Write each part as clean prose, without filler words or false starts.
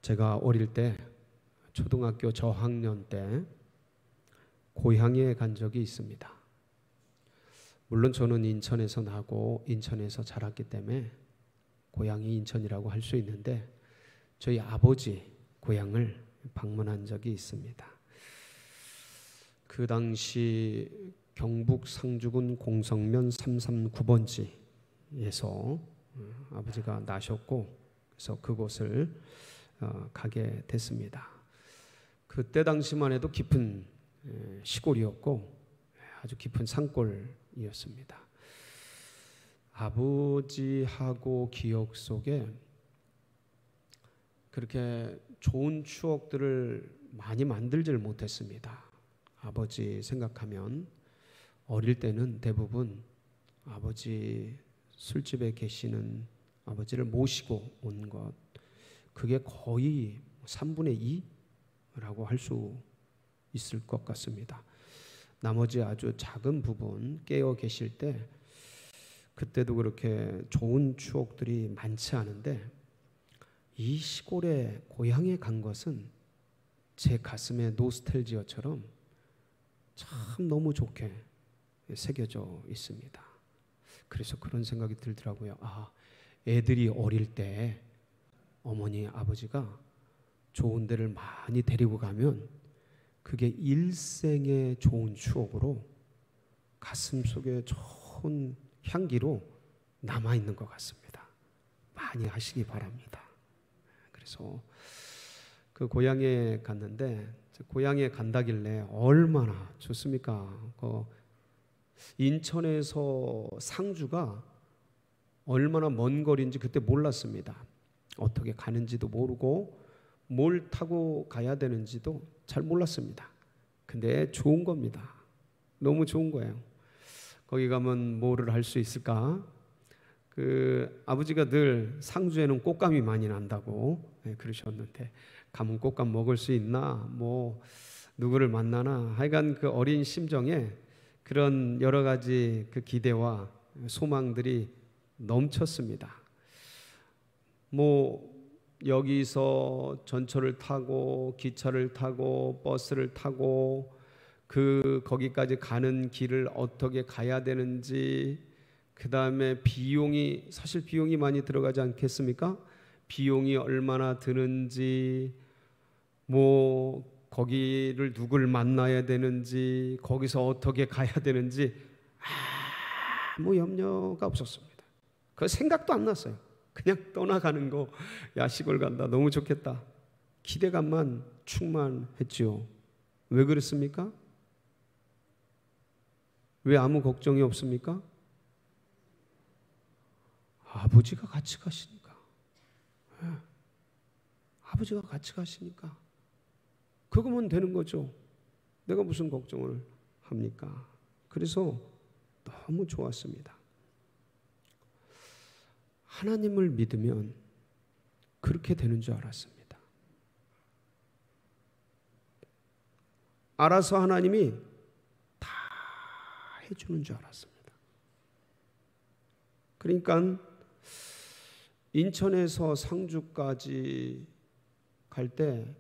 제가 어릴 때 초등학교 저학년 때 고향에 간 적이 있습니다. 물론 저는 인천에서 나고 인천에서 자랐기 때문에 고향이 인천이라고 할 수 있는데 저희 아버지 고향을 방문한 적이 있습니다. 그 당시 경북 상주군 공성면 339번지에서 아버지가 나셨고 그래서 그곳을 가게 됐습니다. 그때 당시만 해도 깊은 시골이었고 아주 깊은 산골이었습니다. 아버지하고 기억 속에 그렇게 좋은 추억들을 많이 만들질 못했습니다. 아버지 생각하면 어릴 때는 대부분 아버지 술집에 계시는 아버지를 모시고 온 것, 그게 거의 3분의 2라고 할 수 있을 것 같습니다. 나머지 아주 작은 부분 깨어 계실 때 그때도 그렇게 좋은 추억들이 많지 않은데 이 시골에 고향에 간 것은 제 가슴에 노스텔지어처럼 참 너무 좋게 새겨져 있습니다. 그래서 그런 생각이 들더라고요. 애들이 어릴 때 어머니 아버지가 좋은 데를 많이 데리고 가면 그게 일생의 좋은 추억으로 가슴속에 좋은 향기로 남아있는 것 같습니다. 많이 하시기 바랍니다. 그래서 그 고향에 갔는데 고향에 간다길래 얼마나 좋습니까? 인천에서 상주가 얼마나 먼 거리인지 그때 몰랐습니다. 어떻게 가는지도 모르고 뭘 타고 가야 되는지도 잘 몰랐습니다. 근데 좋은 겁니다. 너무 좋은 거예요. 거기 가면 뭐를 할 수 있을까? 아버지가 늘 상주에는 꽃감이 많이 난다고 그러셨는데 가면 꽃감 먹을 수 있나? 누구를 만나나? 하여간 그 어린 심정에 그런 여러 가지 그 기대와 소망들이 넘쳤습니다. 여기서 전철을 타고 기차를 타고 버스를 타고 거기까지 가는 길을 어떻게 가야 되는지, 그 다음에 사실 비용이 많이 들어가지 않겠습니까? 비용이 얼마나 드는지, 거기를 누굴 만나야 되는지, 거기서 어떻게 가야 되는지 아무 염려가 없었습니다. 그 생각도 안 났어요. 그냥 떠나가는 거, 시골 간다, 너무 좋겠다. 기대감만 충만했지요. 왜 그렇습니까? 왜 아무 걱정이 없습니까? 아버지가 같이 가시니까. 아버지가 같이 가시니까 그거면 되는 거죠. 내가 무슨 걱정을 합니까? 그래서 너무 좋았습니다. 하나님을 믿으면 그렇게 되는 줄 알았습니다. 알아서 하나님이 다 해주는 줄 알았습니다. 그러니까 인천에서 상주까지 갈 때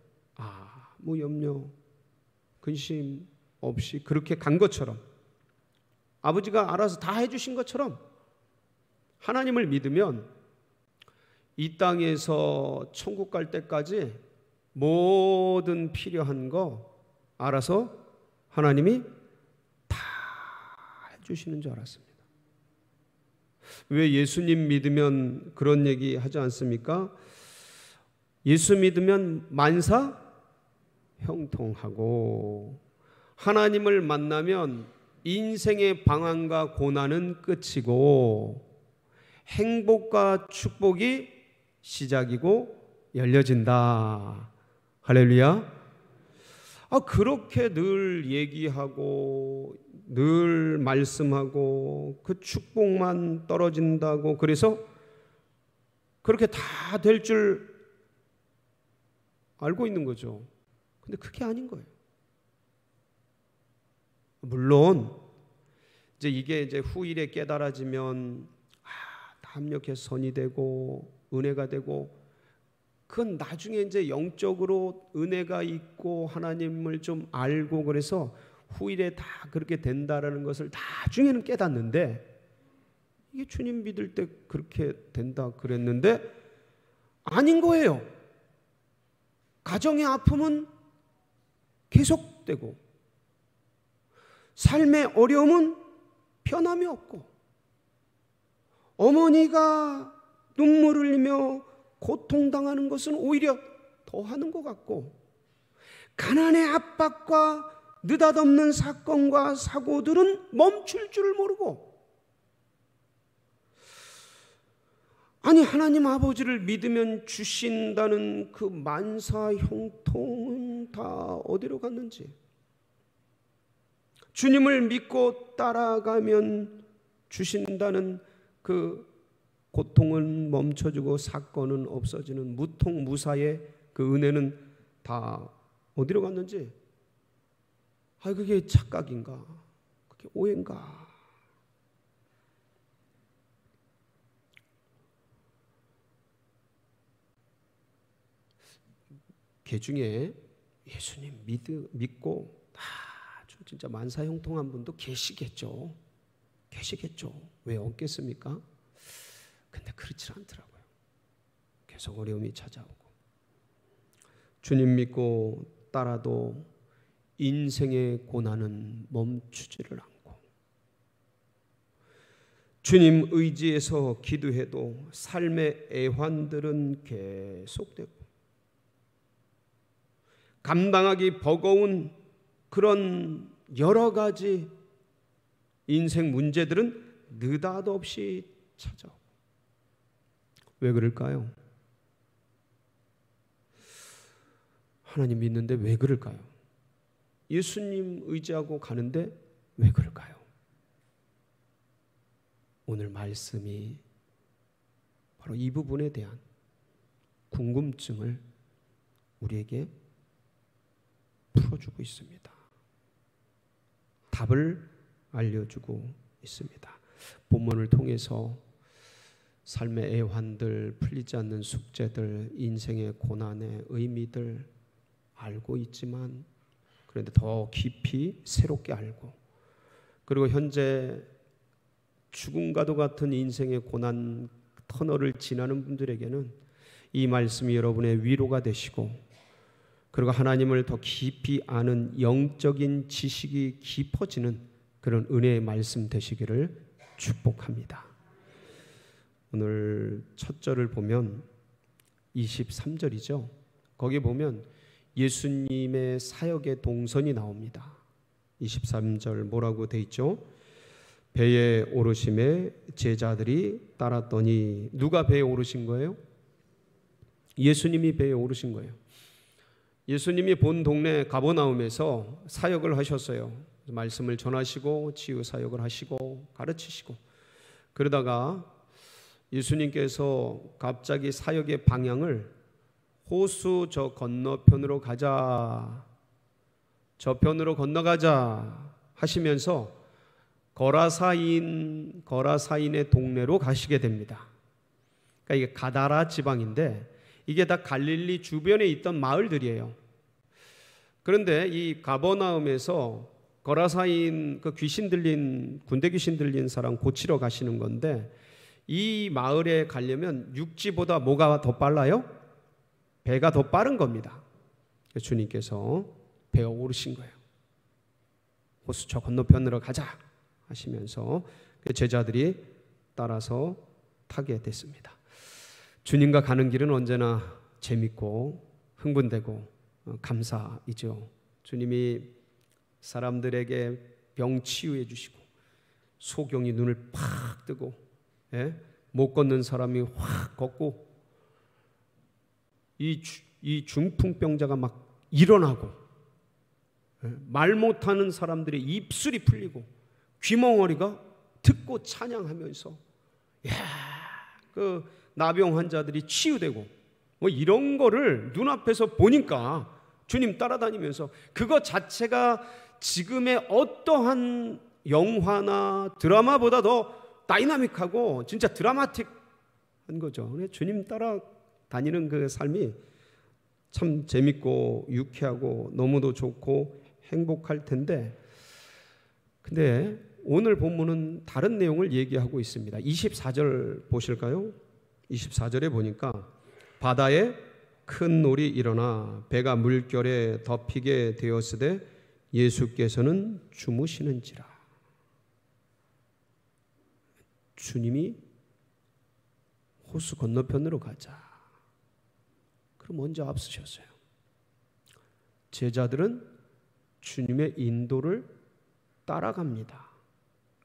염려, 근심 없이 그렇게 간 것처럼, 아버지가 알아서 다 해주신 것처럼 하나님을 믿으면 이 땅에서 천국 갈 때까지 모든 필요한 거 알아서 하나님이 다 해주시는 줄 알았습니다. 왜 예수님 믿으면 그런 얘기 하지 않습니까? 예수 믿으면 만사 형통하고 하나님을 만나면 인생의 방황과 고난은 끝이고 행복과 축복이 시작이고 열려진다. 할렐루야. 그렇게 늘 얘기하고 늘 말씀하고 그 축복만 떨어진다고, 그래서 그렇게 다 될 줄 알고 있는 거죠. 근데 그게 아닌 거예요. 물론 이게 후일에 깨달아지면 합력해서 선이 되고 은혜가 되고 그건 나중에 이제 영적으로 은혜가 있고 하나님을 좀 알고 그래서 후일에 다 그렇게 된다라는 것을 나중에는 깨닫는데, 이게 주님 믿을 때 그렇게 된다 그랬는데 아닌 거예요. 가정의 아픔은 계속되고 삶의 어려움은 변함이 없고 어머니가 눈물 흘리며 고통당하는 것은 오히려 더하는 것 같고 가난의 압박과 느닷없는 사건과 사고들은 멈출 줄 모르고, 아니 하나님 아버지를 믿으면 주신다는 그 만사 형통은 다 어디로 갔는지, 주님을 믿고 따라가면 주신다는 그 고통은 멈춰주고 사건은 없어지는 무통무사의 그 은혜는 다 어디로 갔는지, 그게 착각인가? 그게 오해인가? 개 중에 예수님 믿고 아주 진짜 만사형통한 분도 계시겠죠. 왜 없겠습니까? 근데 그렇지 않더라고요. 계속 어려움이 찾아오고 주님 믿고 따라도 인생의 고난은 멈추지를 않고 주님 의지해서 기도해도 삶의 애환들은 계속되고 감당하기 버거운 그런 여러 가지 인생 문제들은 느닷없이 찾아오고. 왜 그럴까요? 하나님 믿는데 왜 그럴까요? 예수님 의지하고 가는데 왜 그럴까요? 오늘 말씀이 바로 이 부분에 대한 궁금증을 우리에게 풀어주고 있습니다. 답을 알려주고 있습니다. 본문을 통해서 삶의 애환들, 풀리지 않는 숙제들, 인생의 고난의 의미들 알고 있지만 그런데 더 깊이 새롭게 알고, 그리고 현재 죽음과도 같은 인생의 고난 터널을 지나는 분들에게는 이 말씀이 여러분의 위로가 되시고, 그리고 하나님을 더 깊이 아는 영적인 지식이 깊어지는 그런 은혜의 말씀 되시기를 축복합니다. 오늘 첫 절을 보면 23절이죠. 거기 보면 예수님의 사역의 동선이 나옵니다. 23절 뭐라고 돼 있죠? 배에 오르심에 제자들이 따랐더니, 누가 배에 오르신 거예요? 예수님이 배에 오르신 거예요. 예수님이 본 동네 가버나움에서 사역을 하셨어요. 말씀을 전하시고 치유 사역을 하시고 가르치시고, 그러다가 예수님께서 갑자기 사역의 방향을 호수 저 건너편으로 가자, 저편으로 건너가자 하시면서 거라사인의 동네로 가시게 됩니다. 그러니까 이게 가다라 지방인데 이게 다 갈릴리 주변에 있던 마을들이에요. 그런데 이 가버나움에서 거라사인 그 귀신 들린, 군대 귀신 들린 사람 고치러 가시는 건데, 이 마을에 가려면 육지보다 뭐가 더 빨라요? 배가 더 빠른 겁니다. 주님께서 배에 오르신 거예요. 호수 저 건너편으로 가자 하시면서 제자들이 따라서 타게 됐습니다. 주님과 가는 길은 언제나 재밌고 흥분되고 감사이죠. 주님이 사람들에게 병 치유해 주시고 소경이 눈을 팍 뜨고 못 걷는 사람이 확 걷고 이 중풍병자가 막 일어나고 말 못하는 사람들의 입술이 풀리고 귀멍어리가 듣고 찬양하면서 그 나병 환자들이 치유되고 뭐 이런 거를 눈앞에서 보니까 주님 따라다니면서 그거 자체가 지금의 어떠한 영화나 드라마보다 더 다이나믹하고 진짜 드라마틱한 거죠. 주님 따라 다니는 그 삶이 참 재밌고 유쾌하고 너무도 좋고 행복할 텐데, 근데 오늘 본문은 다른 내용을 얘기하고 있습니다. 24절 보실까요? 24절에 보니까 바다에 큰 놀이 일어나 배가 물결에 덮이게 되었으되 예수께서는 주무시는지라. 주님이 호수 건너편으로 가자. 그럼 먼저 앞서셨어요. 제자들은 주님의 인도를 따라갑니다.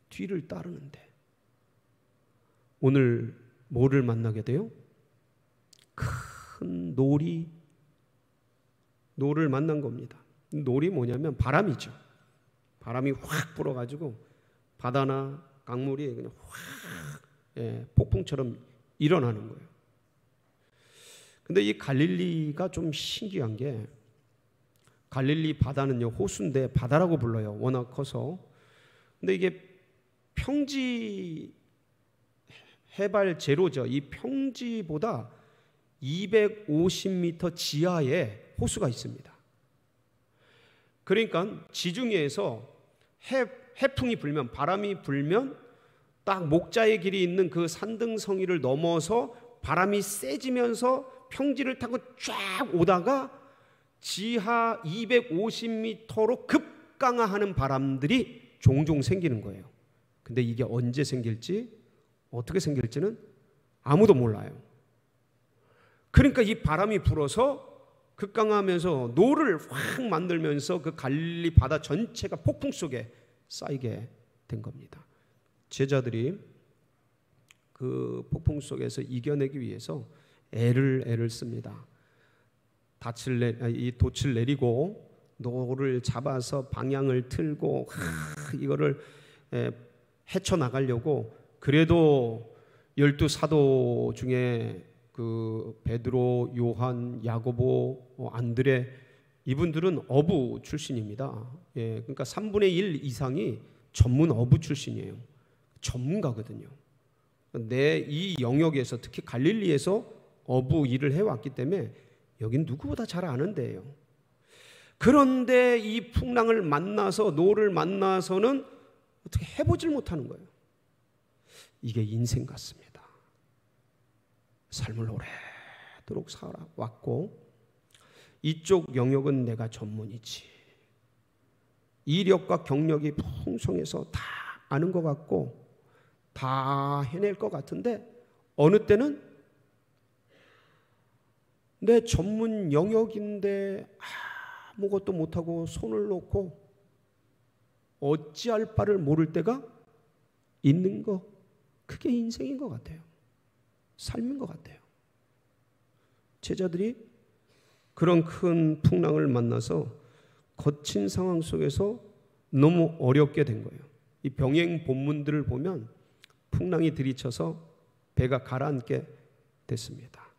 뒤를 따르는데 오늘 뭐를 만나게 돼요? 큰 노를 만난 겁니다. 놀이 뭐냐면 바람이죠. 바람이 확 불어가지고 바다나 강물이 그냥 확 폭풍처럼 일어나는 거예요. 근데 이 갈릴리가 좀 신기한 게, 갈릴리 바다는요, 호수인데 바다라고 불러요. 워낙 커서. 근데 이게 평지 해발 제로죠. 이 평지보다 250m 지하에 호수가 있습니다. 그러니까 지중해에서 해풍이 불면, 바람이 불면 딱 목자의 길이 있는 그 산등성이를 넘어서 바람이 세지면서 평지를 타고 쫙 오다가 지하 250m로 급강하하는 바람들이 종종 생기는 거예요. 근데 이게 언제 생길지, 어떻게 생길지는 아무도 몰라요. 그러니까 이 바람이 불어서 급강하면서 노를 확 만들면서 그 갈릴리 바다 전체가 폭풍 속에 쌓이게 된 겁니다. 제자들이 그 폭풍 속에서 이겨내기 위해서 애를 씁니다. 이 돛을 내리고 노를 잡아서 방향을 틀고 이거를 헤쳐나가려고. 그래도 12사도 중에 그 베드로, 요한, 야고보, 안드레, 이분들은 어부 출신입니다. 그러니까 3분의 1 이상이 전문 어부 출신이에요. 전문가거든요. 내 이 영역에서, 특히 갈릴리에서 어부 일을 해왔기 때문에 여긴 누구보다 잘 아는 데예요. 그런데 이 풍랑을 만나서, 노를 만나서는 어떻게 해보질 못하는 거예요. 이게 인생 같습니다. 삶을 오래도록 살아왔고 이쪽 영역은 내가 전문이지, 이력과 경력이 풍성해서 다 아는 것 같고 다 해낼 것 같은데, 어느 때는 내 전문 영역인데 아무것도 못하고 손을 놓고 어찌할 바를 모를 때가 있는 거, 그게 인생인 것 같아요. 삶인 것 같아요. 제자들이 그런 큰 풍랑을 만나서 거친 상황 속에서 너무 어렵게 된 거예요. 이 병행 본문들을 보면 풍랑이 들이쳐서 배가 가라앉게 됐습니다.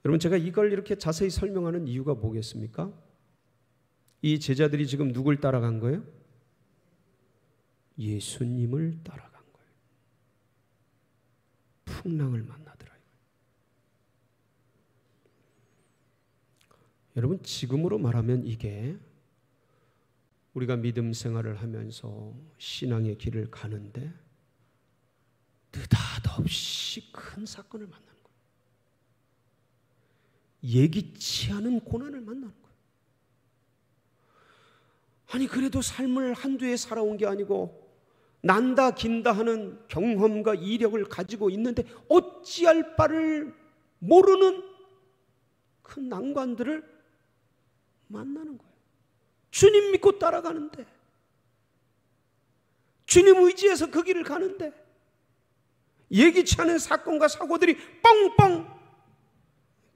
여러분, 제가 이걸 이렇게 자세히 설명하는 이유가 뭐겠습니까? 이 제자들이 지금 누굴 따라간 거예요? 예수님을 따라간 거예요. 풍랑을 만나더라고요. 여러분, 지금으로 말하면 이게 우리가 믿음 생활을 하면서 신앙의 길을 가는데 느닷없이 큰 사건을 만나는 거예요. 예기치 않은 고난을 만나는 거예요. 아니, 그래도 삶을 한두 해 살아온 게 아니고 난다 긴다 하는 경험과 이력을 가지고 있는데 어찌할 바를 모르는 큰 난관들을 만나는 거예요. 주님 믿고 따라가는데, 주님 의지해서 그 길을 가는데 예기치 않은 사건과 사고들이 뻥뻥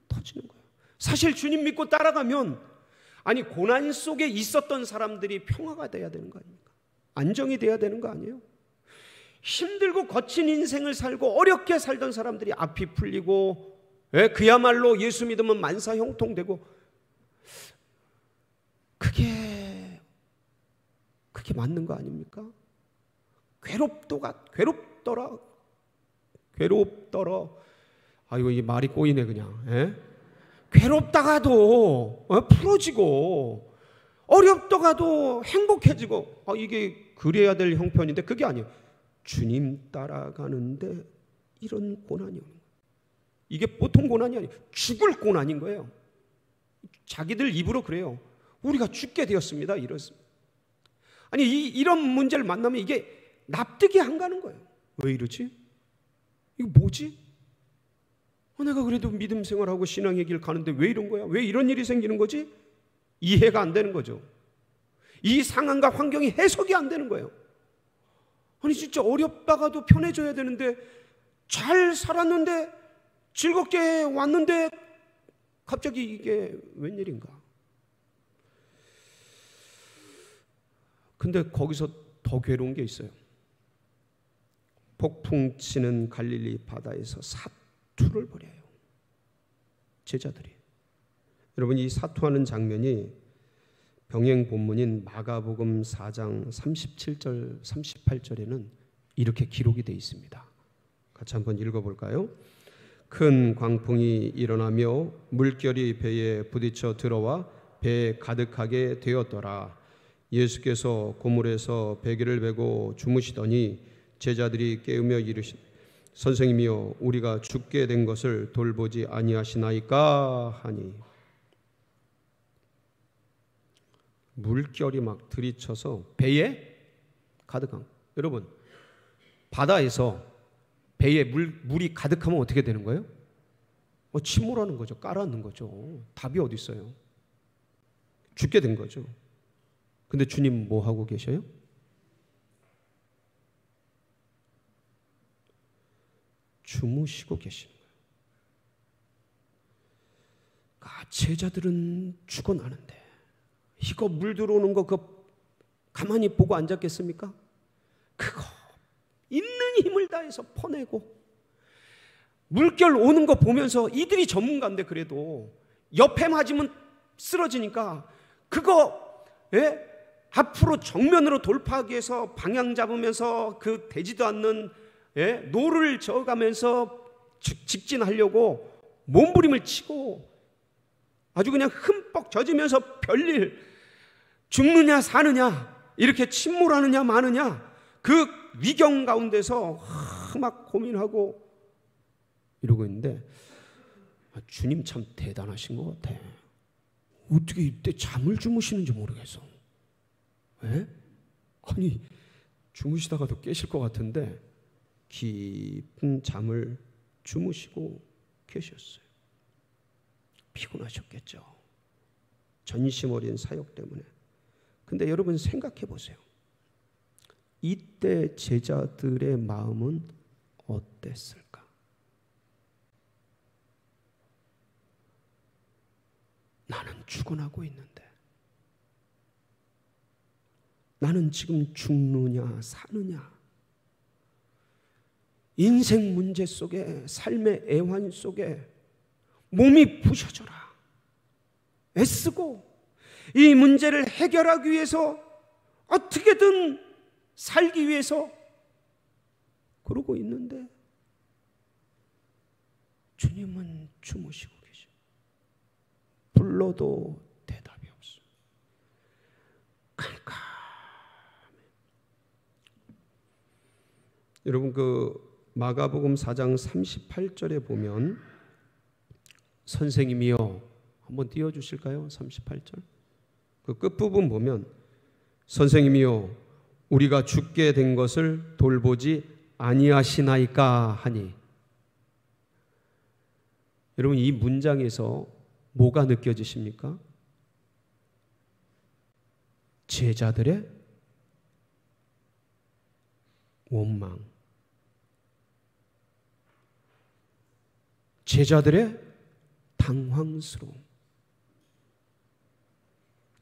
터지는 거예요. 사실 주님 믿고 따라가면, 아니, 고난 속에 있었던 사람들이 평화가 돼야 되는 거 아닙니까? 안정이 돼야 되는 거 아니에요? 힘들고 거친 인생을 살고 어렵게 살던 사람들이 앞이 풀리고, 그야말로 예수 믿으면 만사 형통되고, 그게 맞는 거 아닙니까? 괴롭더라. 아이고, 이 말이 꼬이네 그냥. 예? 괴롭다가도 풀어지고, 어렵다가도 행복해지고, 이게 그래야 될 형편인데 그게 아니에요. 주님 따라가는데 이런 고난이 오는 거예요. 이게 보통 고난이 아니에요. 죽을 고난인 거예요. 자기들 입으로 그래요. 우리가 죽게 되었습니다. 이렇습니다. 아니, 이런 문제를 만나면 이게 납득이 안 가는 거예요. 왜 이러지? 이거 뭐지? 내가 그래도 믿음 생활하고 신앙의 길 가는데 왜 이런 거야? 왜 이런 일이 생기는 거지? 이해가 안 되는 거죠. 이 상황과 환경이 해석이 안 되는 거예요. 아니, 진짜 어렵다가도 편해져야 되는데, 잘 살았는데, 즐겁게 왔는데 갑자기 이게 웬일인가? 근데 거기서 더 괴로운 게 있어요. 폭풍 치는 갈릴리 바다에서 사투를 벌여요. 제자들이. 여러분, 이 사투하는 장면이 병행 본문인 마가복음 4장 37절 38절에는 이렇게 기록이 되어 있습니다. 같이 한번 읽어볼까요? 큰 광풍이 일어나며 물결이 배에 부딪혀 들어와 배에 가득하게 되었더라. 예수께서 고물에서 베개를 베고 주무시더니 제자들이 깨우며 이르시되 선생님이여 우리가 죽게 된 것을 돌보지 아니하시나이까 하니. 물결이 막 들이쳐서 배에 가득한. 여러분, 바다에서 배에 물이 가득하면 어떻게 되는 거예요? 침몰하는 거죠. 깔아앉는 거죠. 답이 어디 있어요? 죽게 된 거죠. 근데 주님 뭐 하고 계셔요? 주무시고 계시는 거예요. 제자들은 죽어나는데 이거 물 들어오는 거 그거 가만히 보고 앉았겠습니까? 그거 있는 힘을 다해서 퍼내고 물결 오는 거 보면서 이들이 전문가인데 그래도 옆에 맞으면 쓰러지니까 그거 앞으로 정면으로 돌파하기 위해서 방향 잡으면서 그 되지도 않는 노를 저어가면서 직진하려고 몸부림을 치고 아주 그냥 흠뻑 젖으면서 별일 죽느냐 사느냐 이렇게 침몰하느냐 마느냐 그 위경 가운데서 막 고민하고 이러고 있는데 주님 참 대단하신 것 같아. 어떻게 이때 잠을 주무시는지 모르겠어. 아니 주무시다가도 깨실 것 같은데 깊은 잠을 주무시고 계셨어요. 피곤하셨겠죠. 전심 어린 사역 때문에. 근데 여러분 생각해 보세요. 이때 제자들의 마음은 어땠을까? 나는 죽어나고 있는데 나는 지금 죽느냐 사느냐 인생 문제 속에 삶의 애환 속에 몸이 부셔져라 애쓰고 이 문제를 해결하기 위해서 어떻게든 살기 위해서 그러고 있는데 주님은 주무시고 계셔. 불러도 대답이 없어. 캄캄해. 여러분 그 마가복음 4장 38절에 보면 선생님이여 한번 띄워주실까요? 38절 그 끝부분 보면 선생님이여 우리가 죽게 된 것을 돌보지 아니하시나이까 하니. 여러분 이 문장에서 뭐가 느껴지십니까? 제자들의 원망, 제자들의 당황스러움,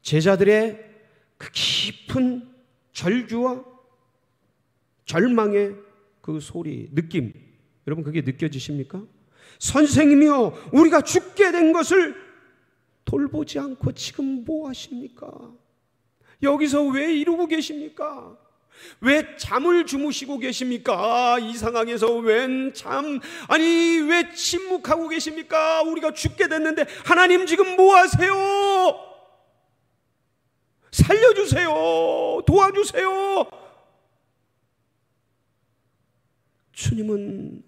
제자들의 그 깊은 절규와 절망의 그 소리, 느낌, 여러분 그게 느껴지십니까? 선생님이여 우리가 죽게 된 것을 돌보지 않고 지금 뭐 하십니까? 여기서 왜 이러고 계십니까? 왜 잠을 주무시고 계십니까? 이 상황에서 웬 잠, 아니 왜 침묵하고 계십니까? 우리가 죽게 됐는데 하나님 지금 뭐 하세요? 살려주세요. 도와주세요. 주님은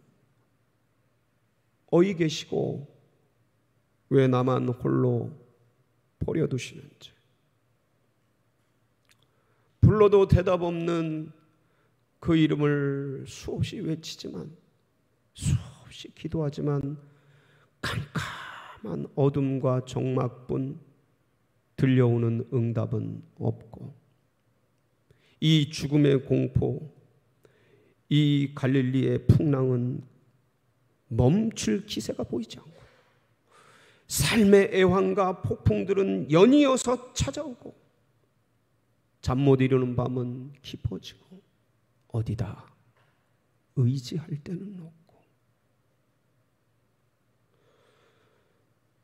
어이 계시고 왜 나만 홀로 버려두시는지, 불러도 대답 없는 그 이름을 수없이 외치지만, 수없이 기도하지만 캄캄한 어둠과 적막뿐 들려오는 응답은 없고, 이 죽음의 공포, 이 갈릴리의 풍랑은 멈출 기세가 보이지 않고, 삶의 애환과 폭풍들은 연이어서 찾아오고, 잠 못 이루는 밤은 깊어지고, 어디다 의지할 데는 없고.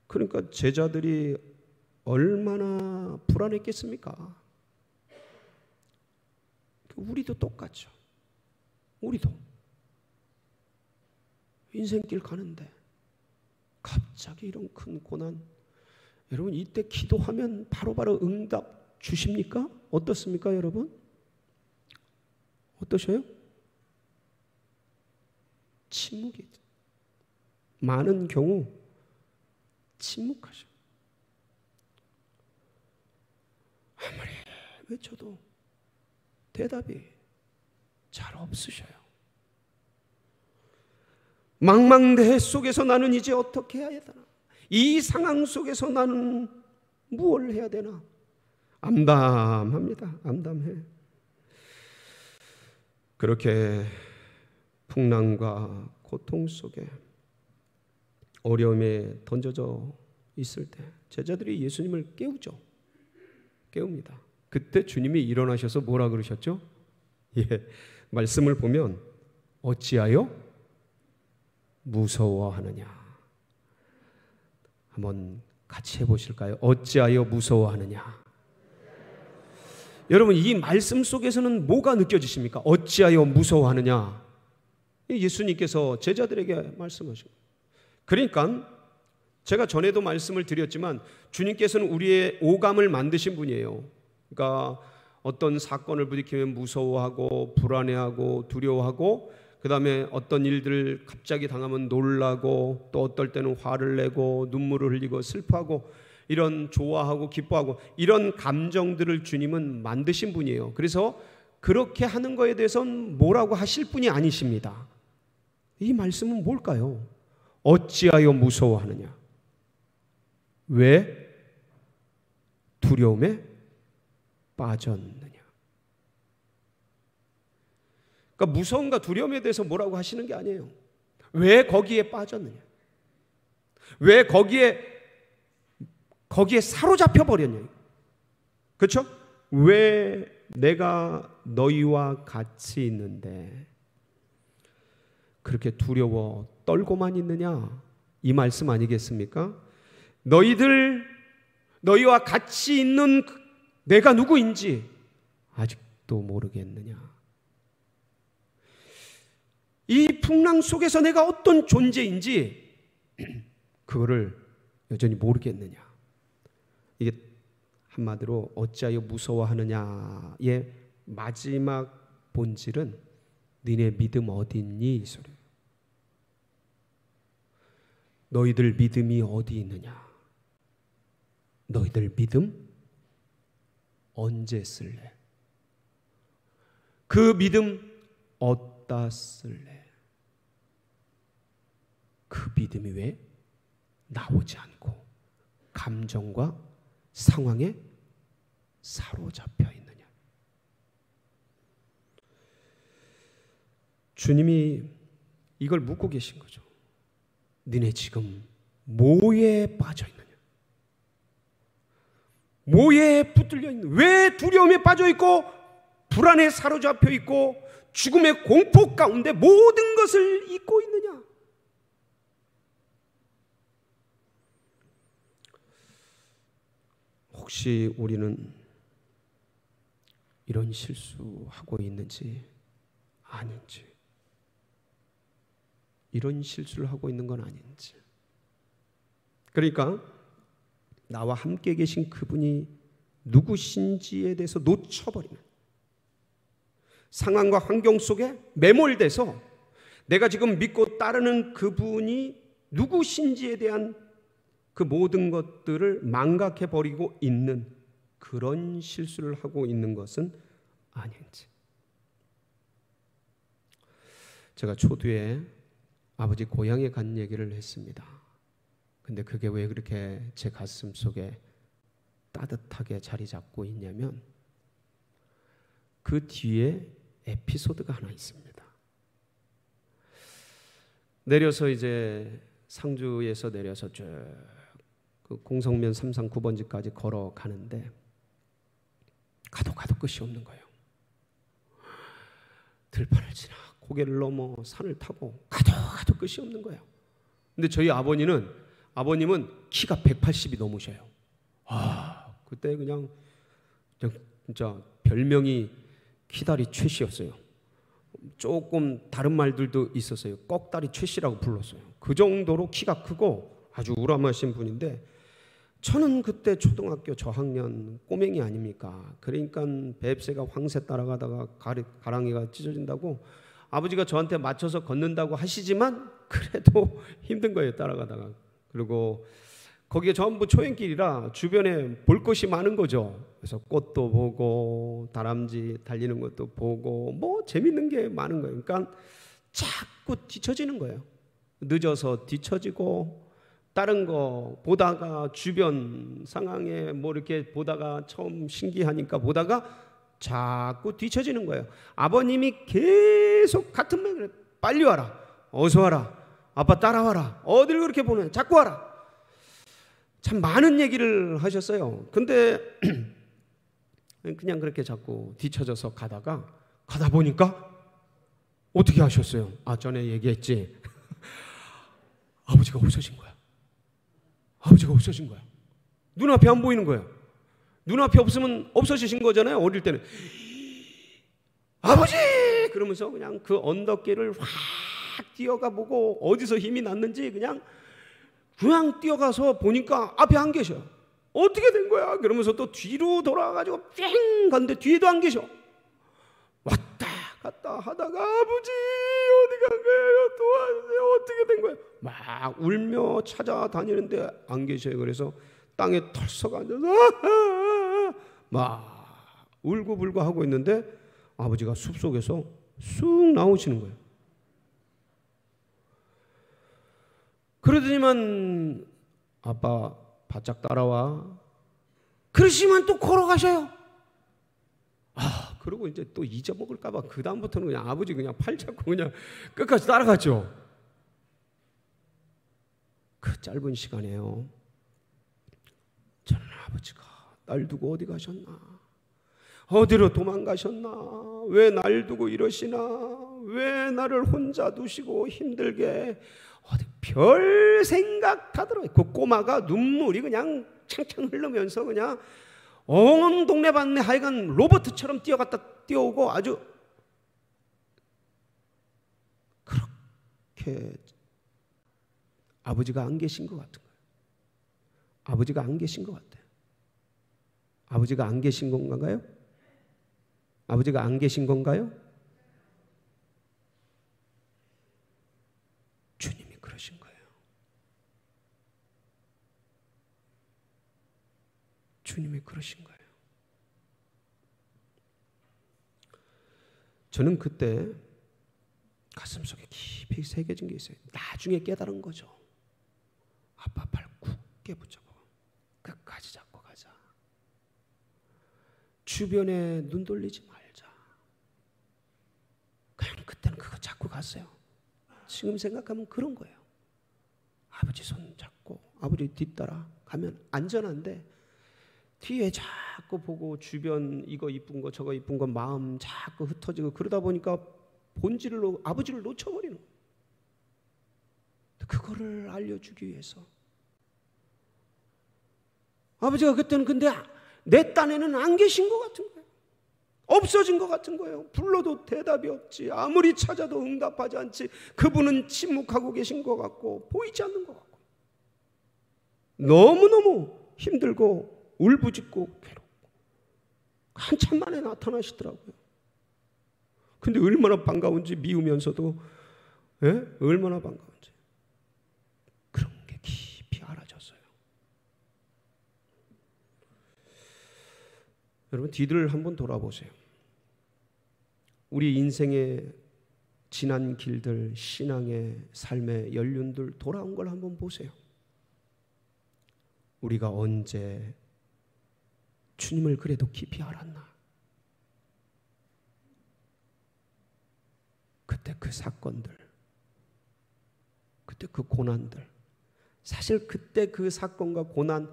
그러니까 제자들이 얼마나 불안했겠습니까? 우리도 똑같죠. 우리도 인생길 가는데 갑자기 이런 큰 고난, 여러분 이때 기도하면 바로바로 응답 주십니까? 어떻습니까, 여러분? 어떠셔요? 침묵이죠. 많은 경우 침묵하죠. 아무리 외쳐도 대답이 잘 없으셔요. 망망대해 속에서 나는 이제 어떻게 해야 되나? 이 상황 속에서 나는 무엇을 해야 되나? 암담합니다. 암담해. 그렇게 풍랑과 고통 속에 어려움에 던져져 있을 때 제자들이 예수님을 깨우죠. 깨웁니다. 그때 주님이 일어나셔서 뭐라 그러셨죠? 말씀을 보면 어찌하여 무서워하느냐. 한번 같이 해보실까요? 어찌하여 무서워하느냐. 여러분 이 말씀 속에서는 뭐가 느껴지십니까? 어찌하여 무서워하느냐. 예수님께서 제자들에게 말씀하시고, 그러니까 제가 전에도 말씀을 드렸지만 주님께서는 우리의 오감을 만드신 분이에요. 그러니까 어떤 사건을 부딪히면 무서워하고 불안해하고 두려워하고, 그 다음에 어떤 일들을 갑자기 당하면 놀라고, 또 어떨 때는 화를 내고 눈물을 흘리고 슬퍼하고, 이런 좋아하고 기뻐하고 이런 감정들을 주님은 만드신 분이에요. 그래서 그렇게 하는 거에 대해서는 뭐라고 하실 분이 아니십니다. 이 말씀은 뭘까요? 어찌하여 무서워하느냐. 왜 두려움에 빠졌느냐. 그러니까 무서움과 두려움에 대해서 뭐라고 하시는 게 아니에요. 왜 거기에 빠졌느냐. 왜 거기에 사로잡혀 버렸냐. 그렇죠? 왜 내가 너희와 같이 있는데 그렇게 두려워 떨고만 있느냐. 이 말씀 아니겠습니까? 너희와 같이 있는 내가 누구인지 아직도 모르겠느냐. 이 풍랑 속에서 내가 어떤 존재인지 그거를 여전히 모르겠느냐. 이게 한마디로 어찌하여 무서워하느냐의 마지막 본질은 너네 믿음 어디 있니? 이 소리예요. 너희들 믿음이 어디 있느냐? 너희들 믿음 언제 쓸래? 그 믿음 어디다 쓸래? 그 믿음이 왜 나오지 않고 감정과 상황에 사로잡혀 있느냐? 주님이 이걸 묻고 계신 거죠. 너네 지금 뭐에 빠져 있느냐? 뭐에 붙들려 있느냐? 왜 두려움에 빠져 있고 불안에 사로잡혀 있고 죽음의 공포 가운데 모든 것을 잊고 있느냐? 혹시 우리는 이런 실수하고 있는지 아닌지, 이런 실수를 하고 있는 건 아닌지. 그러니까 나와 함께 계신 그분이 누구신지에 대해서 놓쳐버리는, 상황과 환경 속에 매몰돼서 내가 지금 믿고 따르는 그분이 누구신지에 대한 그 모든 것들을 망각해버리고 있는 그런 실수를 하고 있는 것은 아닌지. 제가 초두에 아버지 고향에 간 얘기를 했습니다. 근데 그게 왜 그렇게 제 가슴 속에 따뜻하게 자리 잡고 있냐면 그 뒤에 에피소드가 하나 있습니다. 내려서 이제 상주에서 내려서 쭉 그 공성면 3상 9번지까지 걸어가는데 가도 끝이 없는 거예요. 들판을 지나 고개를 넘어 산을 타고 가도 끝이 없는 거예요. 근데 저희 아버님은 키가 180이 넘으셔요. 그때 그냥 진짜 별명이 키다리 최씨였어요. 조금 다른 말들도 있었어요. 꺽다리 최씨라고 불렀어요. 그 정도로 키가 크고 아주 우람하신 분인데, 저는 그때 초등학교 저학년 꼬맹이 아닙니까? 그러니까 뱁새가 황새 따라가다가 가랑이가 찢어진다고 아버지가 저한테 맞춰서 걷는다고 하시지만 그래도 힘든 거예요, 따라가다가. 그리고 거기에 전부 초행길이라 주변에 볼 것이 많은 거죠. 그래서 꽃도 보고 다람쥐 달리는 것도 보고 뭐 재밌는 게 많은 거예요. 그러니까 자꾸 뒤처지는 거예요. 늦어서 뒤처지고, 다른 거 보다가 주변 상황에 뭐 이렇게 보다가 처음 신기하니까 보다가 자꾸 뒤처지는 거예요. 아버님이 계속 같은 말 그래요. 빨리 와라, 어서 와라, 아빠 따라와라, 어딜 그렇게 보내, 자꾸 와라. 참 많은 얘기를 하셨어요. 근데 그냥 그렇게 자꾸 뒤처져서 가다 보니까 어떻게 하셨어요? 전에 얘기했지. 아버지가 없어진 거야. 아버지가 없어진 거야. 눈앞에 안 보이는 거야. 눈앞에 없으면 없어지신 거잖아요. 어릴 때는 아버지! 그러면서 그냥 그 언덕길을 확 뛰어가 보고 어디서 힘이 났는지 그냥 뛰어가서 보니까 앞에 안 계셔. 어떻게 된 거야? 그러면서 또 뒤로 돌아가지고 뺑 갔는데 뒤에도 안 계셔. 왔다 갔다 하다가 아버지 어디 간 거예요? 도와주세요. 어떻게 된 거예요? 막 울며 찾아다니는데 안 계셔요. 그래서 땅에 털썩 앉아서 막 울고불고 하고 있는데 아버지가 숲속에서 쑥 나오시는 거예요. 그러더니만 아빠 바짝 따라와. 그러시면 또 걸어가셔요. 그리고 이제 또 잊어먹을까봐 그 다음부터는 그냥 아버지 그냥 팔 잡고 그냥 끝까지 따라갔죠. 그 짧은 시간에요. 저는 아버지가 날 두고 어디 가셨나? 어디로 도망가셨나? 왜 날 두고 이러시나? 왜 나를 혼자 두시고 힘들게? 어디 별 생각 다 들어요. 그 꼬마가 눈물이 그냥 창창 흐르면서 그냥 온 동네 반네 하여간 로봇처럼 뛰어갔다 뛰어오고 아주 그렇게 아버지가 안 계신 것 같은 거예요. 아버지가 안 계신 것 같아요. 아버지가 안 계신 건가요? 아버지가 안 계신 건가요? 주님이 그러신 거예요. 주님이 그러신 거예요. 저는 그때 가슴속에 깊이 새겨진 게 있어요. 나중에 깨달은 거죠. 아빠 팔 굳게 붙잡아. 끝까지 잡고 가자. 주변에 눈 돌리지 말자. 그냥 그때는 그거 잡고 갔어요. 지금 생각하면 그런 거예요. 아버지 손 잡고 아버지 뒤따라 가면 안전한데 뒤에 자꾸 보고 주변 이거 이쁜 거 저거 이쁜 거 마음 자꾸 흩어지고 그러다 보니까 본질로 아버지를 놓쳐버리는 거예요. 그거를 알려주기 위해서 아버지가 그때는 근데 내 딴에는 안 계신 것 같은 거예요. 없어진 것 같은 거예요. 불러도 대답이 없지. 아무리 찾아도 응답하지 않지. 그분은 침묵하고 계신 것 같고 보이지 않는 것 같고 너무너무 힘들고 울부짖고 괴롭고 한참 만에 나타나시더라고요. 근데 얼마나 반가운지, 미우면서도 얼마나 반가운지 그런 게 깊이 알아졌어요. 여러분, 뒤를 한번 돌아보세요. 우리 인생의 지난 길들, 신앙의 삶의 연륜들 돌아온 걸 한번 보세요. 우리가 언제 주님을 그래도 깊이 알았나? 그때 그 사건들, 그때 그 고난들, 사실 그때 그 사건과 고난,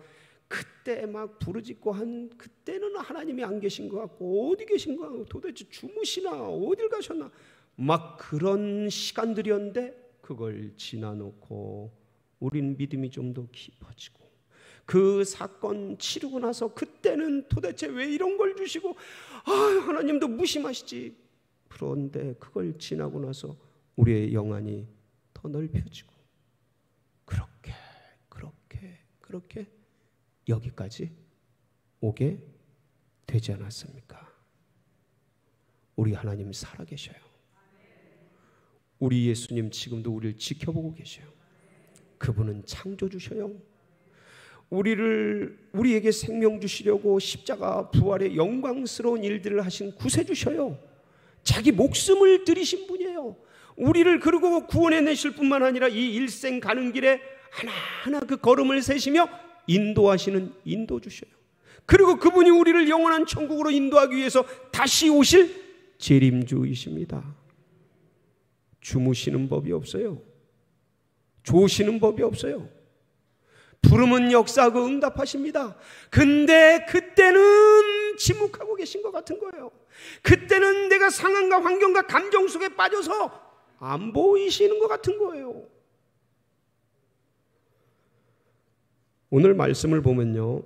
그때 막 부르짖고 한 그때는 하나님이 안 계신 것 같고 어디 계신 것 같고 도대체 주무시나 어딜 가셨나 막 그런 시간들이었는데 그걸 지나놓고 우린 믿음이 좀 더 깊어지고 그 사건 치르고 나서 그때는 도대체 왜 이런 걸 주시고 하나님도 무심하시지. 그런데 그걸 지나고 나서 우리의 영안이 더 넓혀지고 그렇게 여기까지 오게 되지 않았습니까? 우리 하나님 살아계셔요. 우리 예수님 지금도 우리를 지켜보고 계셔요. 그분은 창조주셔요. 우리에게 생명 주시려고 십자가 부활의 영광스러운 일들을 하신 구세주셔요. 자기 목숨을 들이신 분이에요. 우리를 그리고 구원해 내실 뿐만 아니라 이 일생 가는 길에 하나하나 그 걸음을 세시며 인도하시는 인도주셔요. 그리고 그분이 우리를 영원한 천국으로 인도하기 위해서 다시 오실 재림주이십니다. 주무시는 법이 없어요. 조시는 법이 없어요. 부르면 역사하고 응답하십니다. 근데 그때는 침묵하고 계신 것 같은 거예요. 그때는 내가 상황과 환경과 감정 속에 빠져서 안 보이시는 것 같은 거예요. 오늘 말씀을 보면요,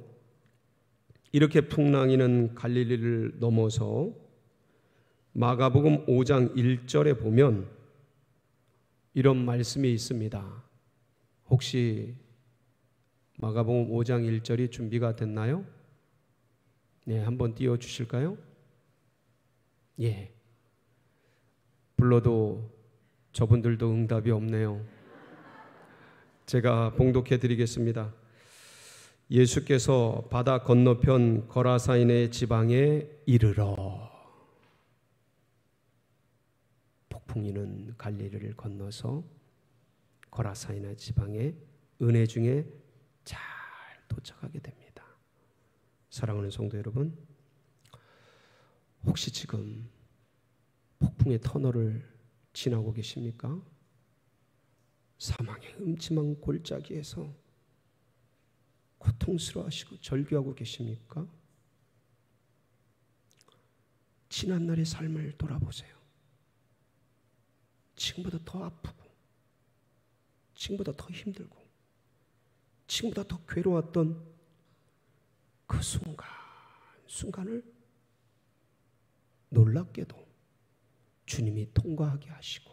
이렇게 풍랑이는 갈릴리를 넘어서 마가복음 5장 1절에 보면 이런 말씀이 있습니다. 혹시 마가복음 5장 1절이 준비가 됐나요? 네, 한번 띄워주실까요? 예. 불러도 저분들도 응답이 없네요. 제가 봉독해 드리겠습니다. 예수께서 바다 건너편 거라사인의 지방에 이르러, 폭풍이는 갈릴리를 건너서 거라사인의 지방에 은혜 중에 잘 도착하게 됩니다. 사랑하는 성도 여러분, 혹시 지금 폭풍의 터널을 지나고 계십니까? 사망의 음침한 골짜기에서 고통스러워하시고 절규하고 계십니까? 지난날의 삶을 돌아보세요. 지금보다 더 아프고 지금보다 더 힘들고 지금보다 더 괴로웠던 그 순간을 놀랍게도 주님이 통과하게 하시고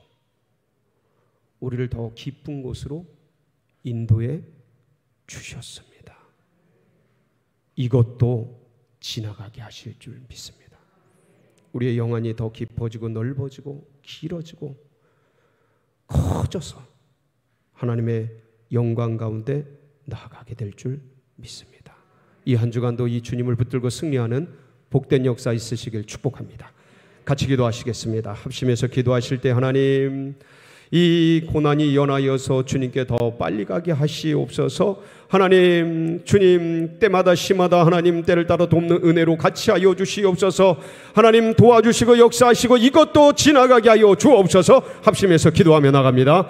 우리를 더 깊은 곳으로 인도해 주셨습니다. 이것도 지나가게 하실 줄 믿습니다. 우리의 영안이 더 깊어지고 넓어지고 길어지고 커져서 하나님의 영광 가운데 나아가게 될 줄 믿습니다. 이 한 주간도 이 주님을 붙들고 승리하는 복된 역사 있으시길 축복합니다. 같이 기도하시겠습니다. 합심해서 기도하실 때 하나님, 이 고난이 연하여서 주님께 더 빨리 가게 하시옵소서. 하나님, 주님 때마다 시마다 하나님 때를 따라 돕는 은혜로 같이 하여 주시옵소서. 하나님 도와주시고 역사하시고 이것도 지나가게 하여 주옵소서. 합심해서 기도하며 나갑니다.